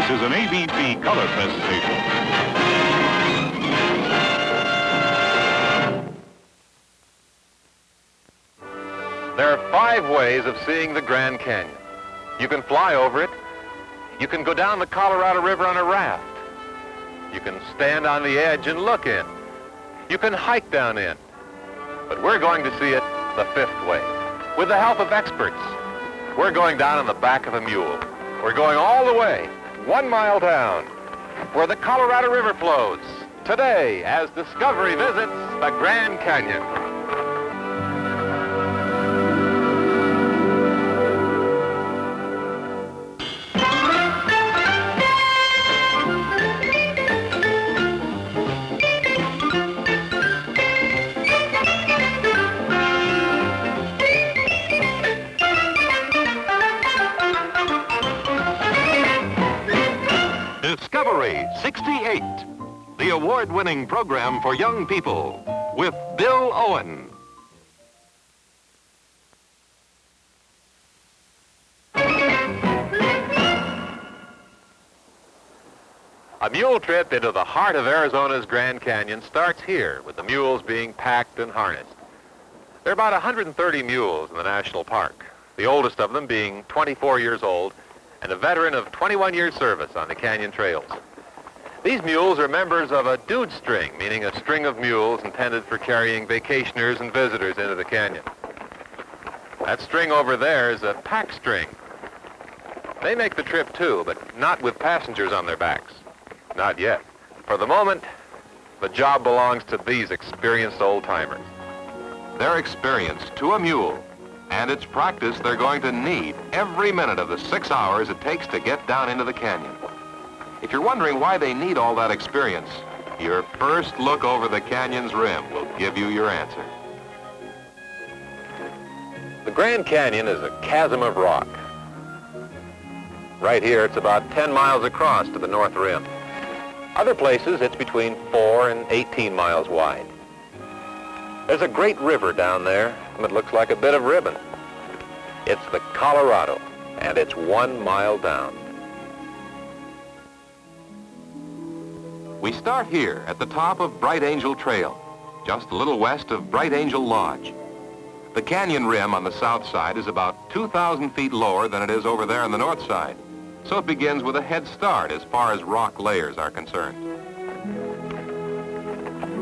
is an ABC color presentation. There are 5 ways of seeing the Grand Canyon. You can fly over it. You can go down the Colorado River on a raft. You can stand on the edge and look in. You can hike down in. But we're going to see it the 5th way, with the help of experts. We're going down on the back of a mule. We're going all the way, 1 mile down, where the Colorado River flows. Today, as Discovery visits the Grand Canyon. Discovery 68, the award-winning program for young people, with Bill Owen. A mule trip into the heart of Arizona's Grand Canyon starts here, with the mules being packed and harnessed. There are about 130 mules in the national park, the oldest of them being 24 years old, and a veteran of 21 years service on the canyon trails. These mules are members of a dude string, meaning a string of mules intended for carrying vacationers and visitors into the canyon. That string over there is a pack string. They make the trip too, but not with passengers on their backs. Not yet. For the moment, the job belongs to these experienced old-timers. They're experienced to a mule, and it's practice they're going to need every minute of the 6 hours it takes to get down into the canyon. If you're wondering why they need all that experience, your first look over the canyon's rim will give you your answer. The Grand Canyon is a chasm of rock. Right here, it's about 10 miles across to the north rim. Other places, it's between 4 and 18 miles wide. There's a great river down there that looks like a bit of ribbon. It's the Colorado, and it's 1 mile down. We start here at the top of Bright Angel Trail, just a little west of Bright Angel Lodge. The canyon rim on the south side is about 2,000 feet lower than it is over there on the north side, so it begins with a head start as far as rock layers are concerned.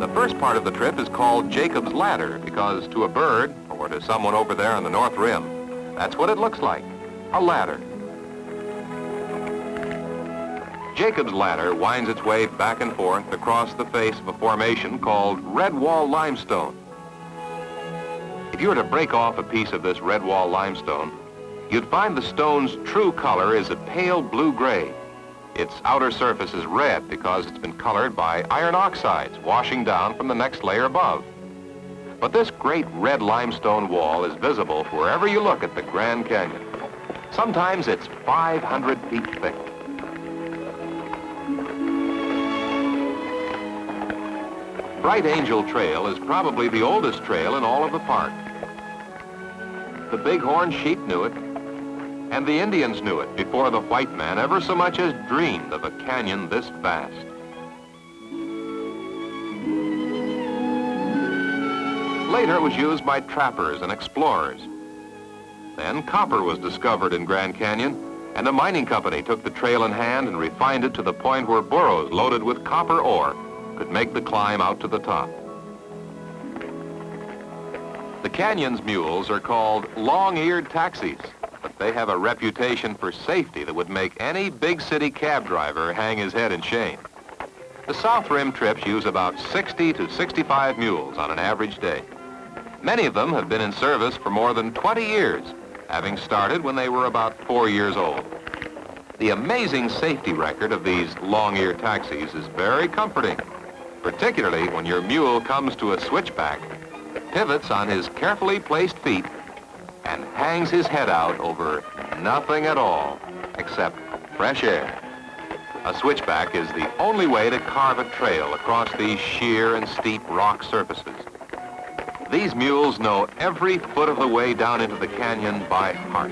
The first part of the trip is called Jacob's Ladder because to a bird, or to someone over there on the north rim, that's what it looks like, a ladder. Jacob's Ladder winds its way back and forth across the face of a formation called Red Wall Limestone. If you were to break off a piece of this red wall limestone, you'd find the stone's true color is a pale blue-gray. Its outer surface is red because it's been colored by iron oxides washing down from the next layer above. But this great red limestone wall is visible wherever you look at the Grand Canyon. Sometimes it's 500 feet thick. Bright Angel Trail is probably the oldest trail in all of the park. The bighorn sheep knew it, and the Indians knew it before the white man ever so much as dreamed of a canyon this vast. Later it was used by trappers and explorers. Then copper was discovered in Grand Canyon, and a mining company took the trail in hand and refined it to the point where burros loaded with copper ore could make the climb out to the top. The canyon's mules are called long-eared taxis, but they have a reputation for safety that would make any big city cab driver hang his head in shame. The South Rim trips use about 60 to 65 mules on an average day. Many of them have been in service for more than 20 years, having started when they were about 4 years old. The amazing safety record of these long-eared taxis is very comforting, particularly when your mule comes to a switchback, pivots on his carefully placed feet, and hangs his head out over nothing at all except fresh air. A switchback is the only way to carve a trail across these sheer and steep rock surfaces. These mules know every foot of the way down into the canyon by heart.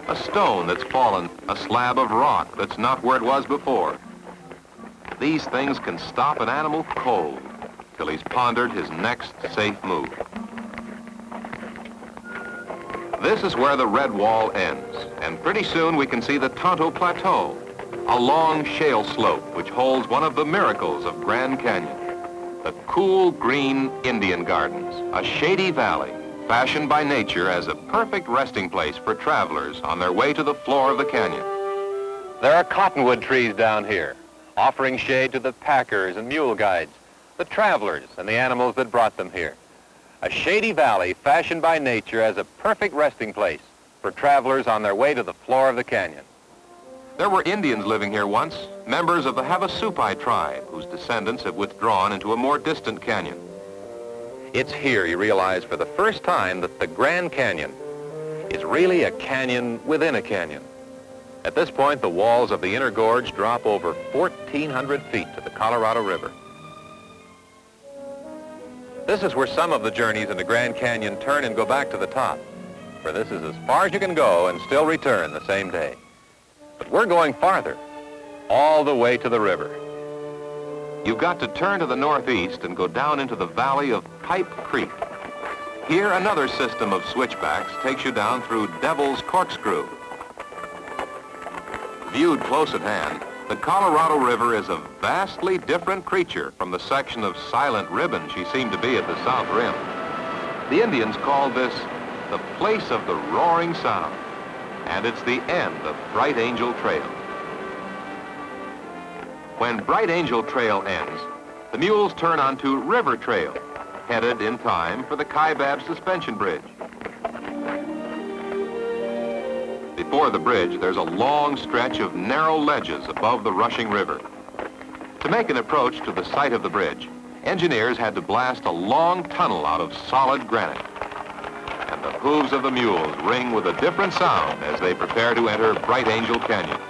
a stone that's fallen, a slab of rock that's not where it was before. These things can stop an animal cold till he's pondered his next safe move. This is where the red wall ends, and pretty soon we can see the Tonto Plateau, a long shale slope which holds one of the miracles of Grand Canyon, the cool green Indian Gardens, a shady valley fashioned by nature as a perfect resting place for travelers on their way to the floor of the canyon. There are cottonwood trees down here, offering shade to the packers and mule guides, the travelers and the animals that brought them here. A shady valley fashioned by nature as a perfect resting place for travelers on their way to the floor of the canyon. There were Indians living here once, members of the Havasupai tribe, whose descendants have withdrawn into a more distant canyon. It's here you realize for the first time that the Grand Canyon is really a canyon within a canyon. At this point, the walls of the inner gorge drop over 1,400 feet to the Colorado River. This is where some of the journeys in the Grand Canyon turn and go back to the top, for this is as far as you can go and still return the same day. But we're going farther, all the way to the river. You've got to turn to the northeast and go down into the valley of Pipe Creek. Here, another system of switchbacks takes you down through Devil's Corkscrew. Viewed close at hand, the Colorado River is a vastly different creature from the section of silent ribbon she seemed to be at the south rim. The Indians called this the place of the roaring sound, and it's the end of Bright Angel Trail. When Bright Angel Trail ends, the mules turn onto River Trail, headed in time for the Kaibab Suspension Bridge. Before the bridge, there's a long stretch of narrow ledges above the rushing river. To make an approach to the site of the bridge, engineers had to blast a long tunnel out of solid granite. And the hooves of the mules ring with a different sound as they prepare to enter Bright Angel Canyon.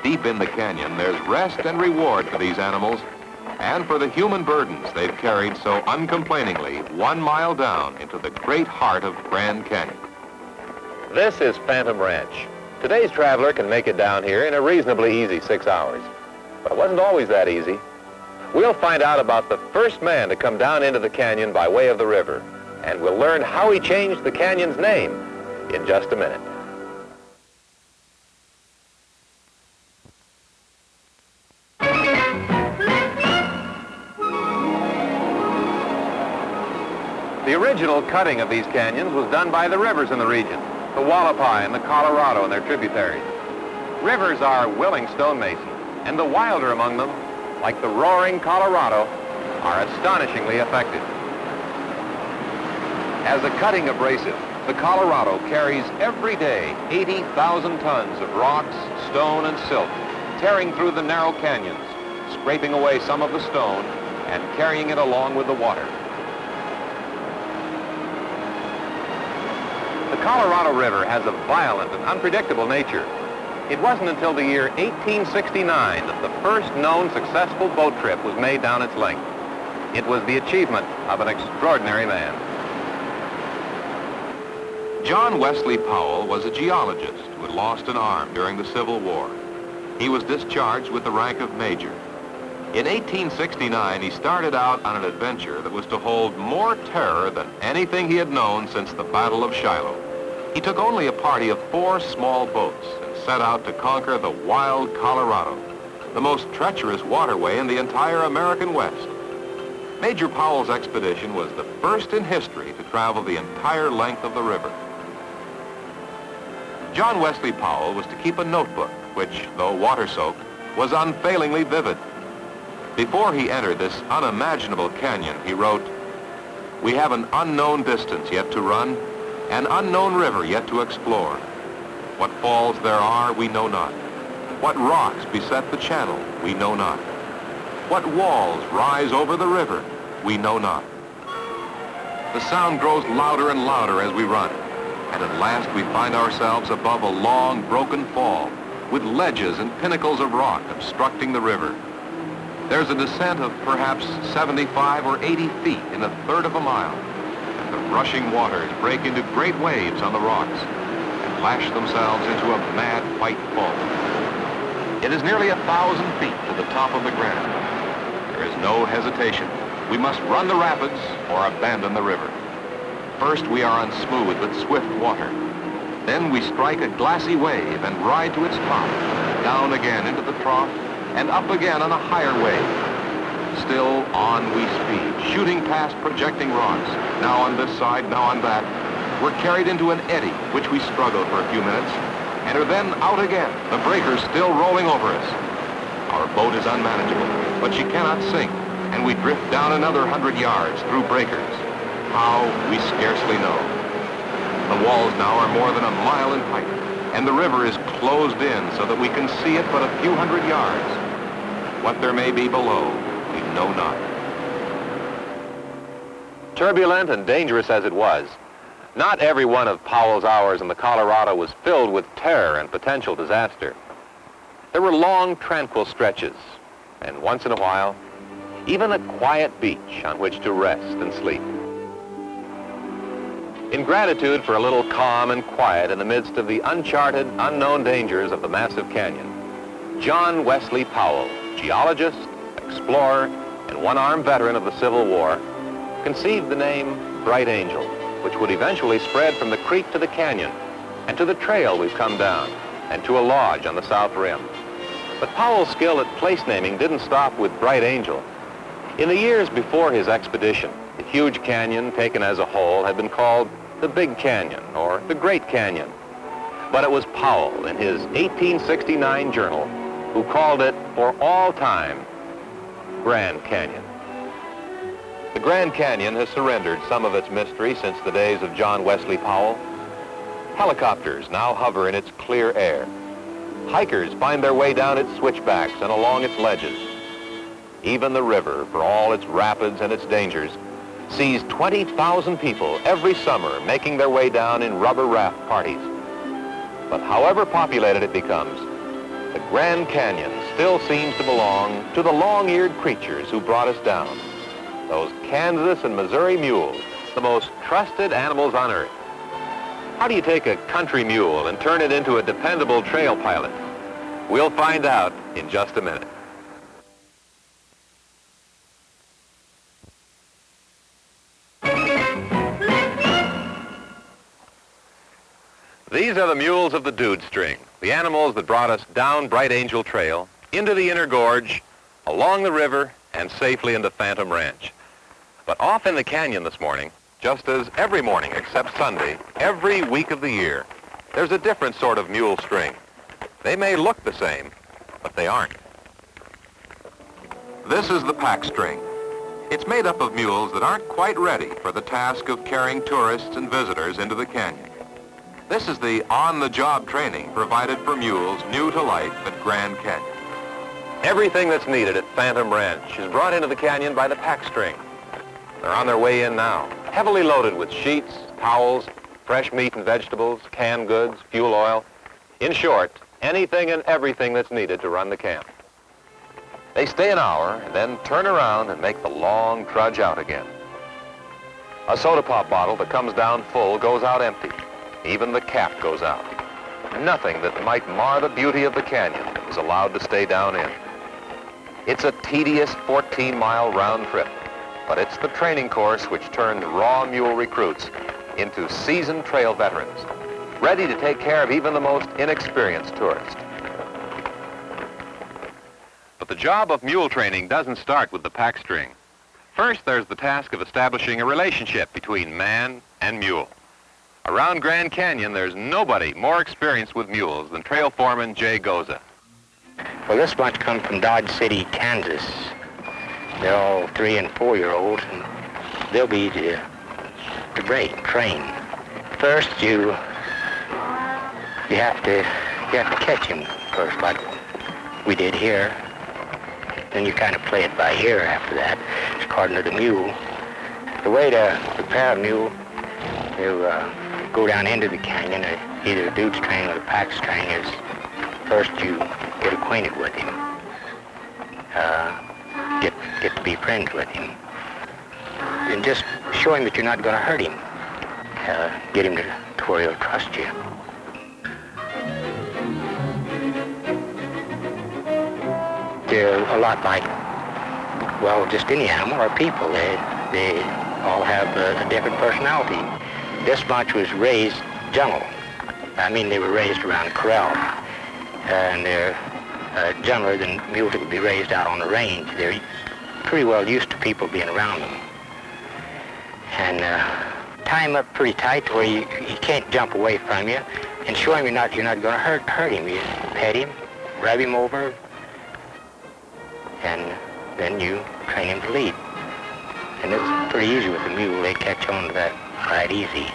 Deep in the canyon, there's rest and reward for these animals and for the human burdens they've carried so uncomplainingly 1 mile down into the great heart of Grand Canyon. This is Phantom Ranch. Today's traveler can make it down here in a reasonably easy 6 hours. But it wasn't always that easy. We'll find out about the first man to come down into the canyon by way of the river, and we'll learn how he changed the canyon's name in just a minute. The original cutting of these canyons was done by the rivers in the region, the Wallapai and the Colorado and their tributaries. Rivers are willing stonemasons, and the wilder among them, like the roaring Colorado, are astonishingly effective. As a cutting abrasive, the Colorado carries every day 80,000 tons of rocks, stone, and silt, tearing through the narrow canyons, scraping away some of the stone, and carrying it along with the water. The Colorado River has a violent and unpredictable nature. It wasn't until the year 1869 that the first known successful boat trip was made down its length. It was the achievement of an extraordinary man. John Wesley Powell was a geologist who had lost an arm during the Civil War. He was discharged with the rank of major. In 1869, he started out on an adventure that was to hold more terror than anything he had known since the Battle of Shiloh. He took only a party of 4 small boats and set out to conquer the wild Colorado, the most treacherous waterway in the entire American West. Major Powell's expedition was the first in history to travel the entire length of the river. John Wesley Powell was to keep a notebook, which, though water-soaked, was unfailingly vivid. Before he entered this unimaginable canyon, he wrote, "We have an unknown distance yet to run, an unknown river yet to explore. What falls there are, we know not. What rocks beset the channel, we know not. What walls rise over the river, we know not." The sound grows louder and louder as we run, and at last we find ourselves above a long, broken fall, with ledges and pinnacles of rock obstructing the river. There's a descent of perhaps 75 or 80 feet in a third of a mile, and The rushing waters break into great waves on the rocks and lash themselves into a mad white foam. It is nearly 1,000 feet to the top of the granite. There is no hesitation. We must run the rapids or abandon the river. First, we are on smooth but swift water. Then we strike a glassy wave and ride to its top, down again into the trough, and up again on a higher wave. Still on we speed, shooting past projecting rocks, now on this side, now on that. We're carried into an eddy, which we struggle for a few minutes, and are then out again, the breakers still rolling over us. Our boat is unmanageable, but she cannot sink, and we drift down another 100 yards through breakers. How, we scarcely know. The walls now are more than a mile in height, and the river is closed in so that we can see it but a few hundred yards. What there may be below, we know not. Turbulent and dangerous as it was, not every one of Powell's hours in the Colorado was filled with terror and potential disaster. There were long, tranquil stretches, and once in a while, even a quiet beach on which to rest and sleep. In gratitude for a little calm and quiet in the midst of the uncharted, unknown dangers of the massive canyon, John Wesley Powell, geologist, explorer, and one-armed veteran of the Civil War, conceived the name Bright Angel, which would eventually spread from the creek to the canyon, and to the trail we've come down, and to a lodge on the south rim. But Powell's skill at place naming didn't stop with Bright Angel. In the years before his expedition, the huge canyon, taken as a whole, had been called the Big Canyon or the Great Canyon. But it was Powell in his 1869 journal who called it, for all time, Grand Canyon. The Grand Canyon has surrendered some of its mystery since the days of John Wesley Powell. Helicopters now hover in its clear air. Hikers find their way down its switchbacks and along its ledges. Even the river, for all its rapids and its dangers, sees 20,000 people every summer making their way down in rubber raft parties. But however populated it becomes, the Grand Canyon still seems to belong to the long-eared creatures who brought us down. Those Kansas and Missouri mules, the most trusted animals on earth. How do you take a country mule and turn it into a dependable trail pilot? We'll find out in just a minute. These are the mules of the Dude String, the animals that brought us down Bright Angel Trail, into the inner gorge, along the river, and safely into Phantom Ranch. But off in the canyon this morning, just as every morning except Sunday, every week of the year, there's a different sort of mule string. They may look the same, but they aren't. This is the pack string. It's made up of mules that aren't quite ready for the task of carrying tourists and visitors into the canyon. This is the on-the-job training provided for mules new to life at Grand Canyon. Everything that's needed at Phantom Ranch is brought into the canyon by the pack string. They're on their way in now, heavily loaded with sheets, towels, fresh meat and vegetables, canned goods, fuel oil. In short, anything and everything that's needed to run the camp. They stay an hour and then turn around and make the long trudge out again. A soda pop bottle that comes down full goes out empty. Even the cap goes out. Nothing that might mar the beauty of the canyon is allowed to stay down in. It's a tedious 14-mile round trip, but it's the training course which turned raw mule recruits into seasoned trail veterans, ready to take care of even the most inexperienced tourist. But the job of mule training doesn't start with the pack string. First, there's the task of establishing a relationship between man and mule. Around Grand Canyon, there's nobody more experienced with mules than trail foreman Jay Goza. Well, this bunch comes from Dodge City, Kansas. They're all 3- and 4-year-olds, and they'll be to train. First, you have to catch him first, like we did here. Then you kind of play it by ear after that, according to the mule. The way to prepare a mule to go down into the canyon, either the dude string or the pack string, is first you get acquainted with him, get to be friends with him, and just show him that you're not going to hurt him. Get him to where he'll trust you. They're a lot like, well, just any animal or people. They all have a different personality. This bunch was raised gentle. I mean, they were raised around a corral, and they're gentler than mules that would be raised out on the range. They're pretty well used to people being around them. And tie him up pretty tight to where he can't jump away from you, and show him you're not going to hurt him. You pet him, rub him over, and then you train him to lead. And it's pretty easy with a mule. They catch on to that right easy.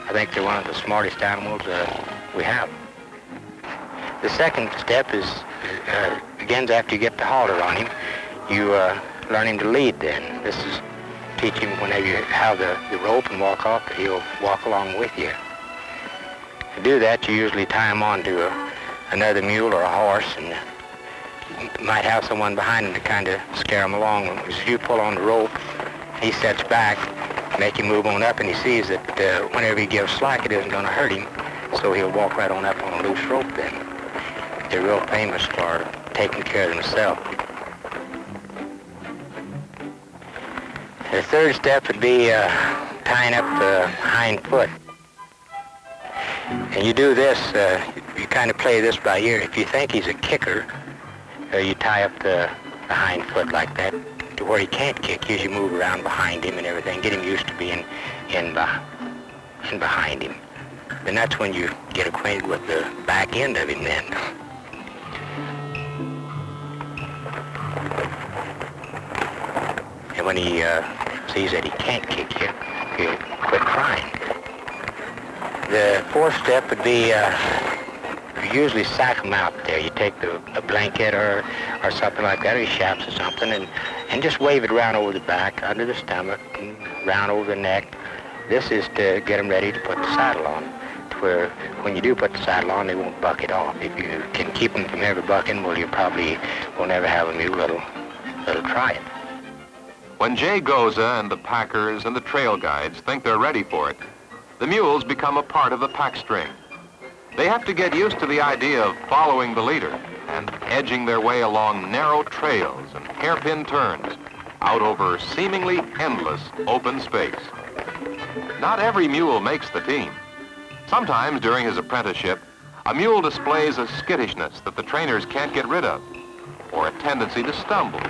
I think they're one of the smartest animals we have. The second step is, begins after you get the halter on him. You learn him to lead then. This is teach him whenever you have the rope and walk off, that he'll walk along with you. To do that, you usually tie him on to another mule or a horse, and you might have someone behind him to kind of scare him along. As you pull on the rope, he sets back, make him move on up, and he sees that whenever he gives slack, it isn't going to hurt him, so he'll walk right on up on a loose rope then. They're real famous for taking care of themselves. The third step would be tying up the hind foot. And you do this, you kind of play this by ear. If you think he's a kicker, you tie up the hind foot like that to where he can't kick you as you move around behind him and everything. Get him used to being in behind him. Then that's when you get acquainted with the back end of him then. And when he sees that he can't kick you, he'll quit crying. The fourth step would be, you usually sack him out there. You take a blanket or something like that, or shaps or something, and just wave it around over the back, under the stomach, and round over the neck. This is to get them ready to put the saddle on, to where when you do put the saddle on, they won't buck it off. If you can keep them from ever bucking, well, you probably will never have a mule that'll try it. When Jay Goza and the packers and the trail guides think they're ready for it, the mules become a part of the pack string. They have to get used to the idea of following the leader and edging their way along narrow trails and hairpin turns out over seemingly endless open space. Not every mule makes the team. Sometimes during his apprenticeship, a mule displays a skittishness that the trainers can't get rid of, or a tendency to stumble,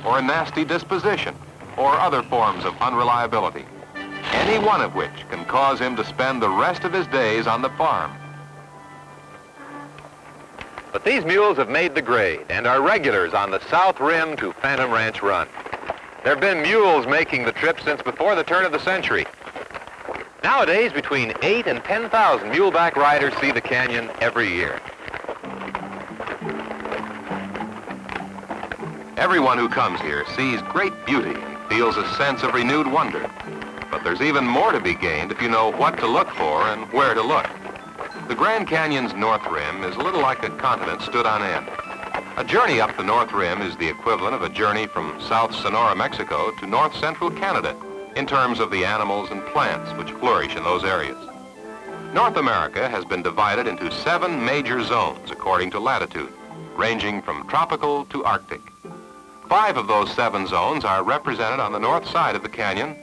or a nasty disposition, or other forms of unreliability, any one of which can cause him to spend the rest of his days on the farm. But these mules have made the grade and are regulars on the South Rim to Phantom Ranch Run. There have been mules making the trip since before the turn of the century. Nowadays, between 8,000 and 10,000 muleback riders see the canyon every year. Everyone who comes here sees great beauty and feels a sense of renewed wonder. But there's even more to be gained if you know what to look for and where to look. The Grand Canyon's North Rim is a little like a continent stood on end. A journey up the North Rim is the equivalent of a journey from South Sonora, Mexico to North Central Canada in terms of the animals and plants which flourish in those areas. North America has been divided into 7 major zones according to latitude, ranging from tropical to Arctic. 5 of those 7 zones are represented on the north side of the canyon,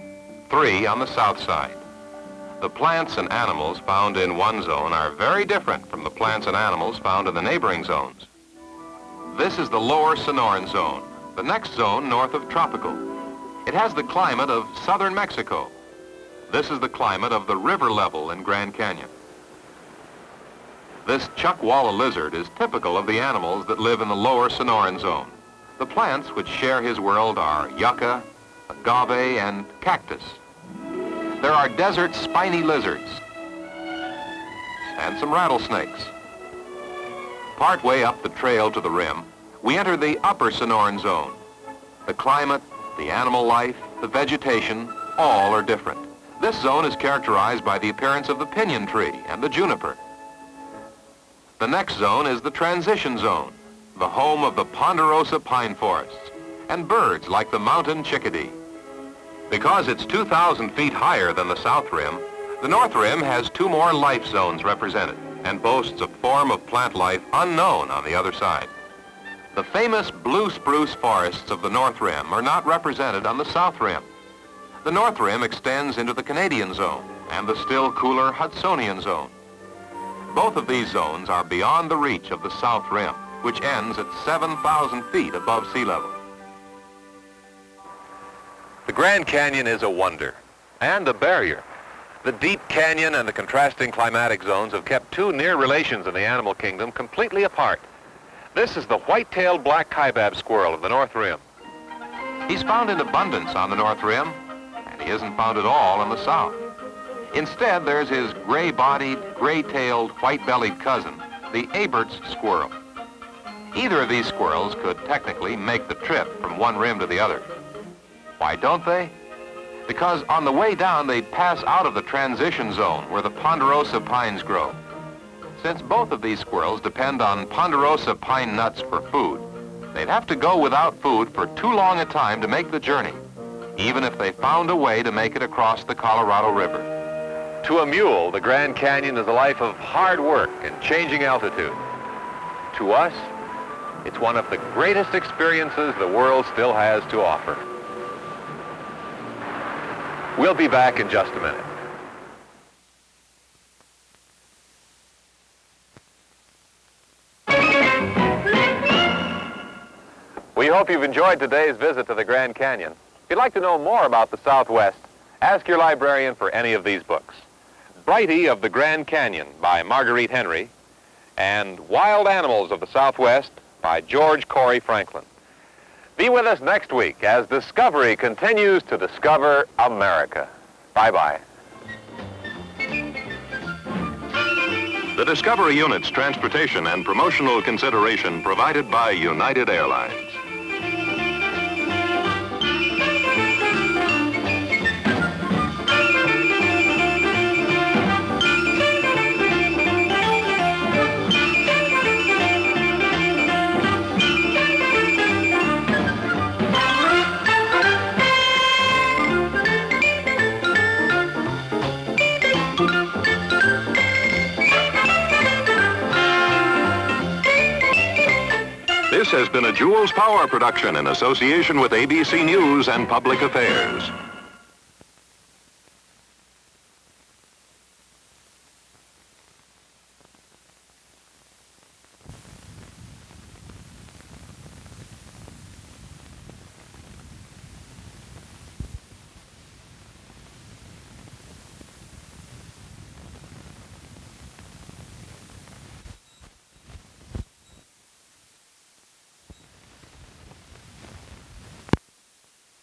3 on the south side. The plants and animals found in one zone are very different from the plants and animals found in the neighboring zones. This is the lower Sonoran zone, the next zone north of tropical. It has the climate of southern Mexico. This is the climate of the river level in Grand Canyon. This chuckwalla lizard is typical of the animals that live in the lower Sonoran zone. The plants which share his world are yucca, agave, and cactus. There are desert spiny lizards and some rattlesnakes. Partway up the trail to the rim, we enter the upper Sonoran zone. The climate, the animal life, the vegetation, all are different. This zone is characterized by the appearance of the pinyon tree and the juniper. The next zone is the transition zone, the home of the ponderosa pine forests and birds like the mountain chickadee. Because it's 2,000 feet higher than the south rim, the north rim has two more life zones represented and boasts a form of plant life unknown on the other side. The famous blue spruce forests of the north rim are not represented on the south rim. The north rim extends into the Canadian zone and the still cooler Hudsonian zone. Both of these zones are beyond the reach of the south rim, which ends at 7,000 feet above sea level. The Grand Canyon is a wonder and a barrier. The deep canyon and the contrasting climatic zones have kept two near relations in the animal kingdom completely apart. This is the white-tailed black kaibab squirrel of the North Rim. He's found in abundance on the North Rim, and he isn't found at all in the South. Instead, there's his gray-bodied, gray-tailed, white-bellied cousin, the Abert's squirrel. Either of these squirrels could technically make the trip from one rim to the other. Why don't they? Because on the way down, they'd pass out of the transition zone where the ponderosa pines grow. Since both of these squirrels depend on ponderosa pine nuts for food, they'd have to go without food for too long a time to make the journey, even if they found a way to make it across the Colorado River. To a mule, the Grand Canyon is a life of hard work and changing altitude. To us, it's one of the greatest experiences the world still has to offer. We'll be back in just a minute. We hope you've enjoyed today's visit to the Grand Canyon. If you'd like to know more about the Southwest, ask your librarian for any of these books. Blighty of the Grand Canyon by Marguerite Henry and Wild Animals of the Southwest by George Corey Franklin. Be with us next week as Discovery continues to discover America. Bye-bye. The Discovery Unit's transportation and promotional consideration provided by United Airlines. This has been a Jules Power production in association with ABC News and Public Affairs.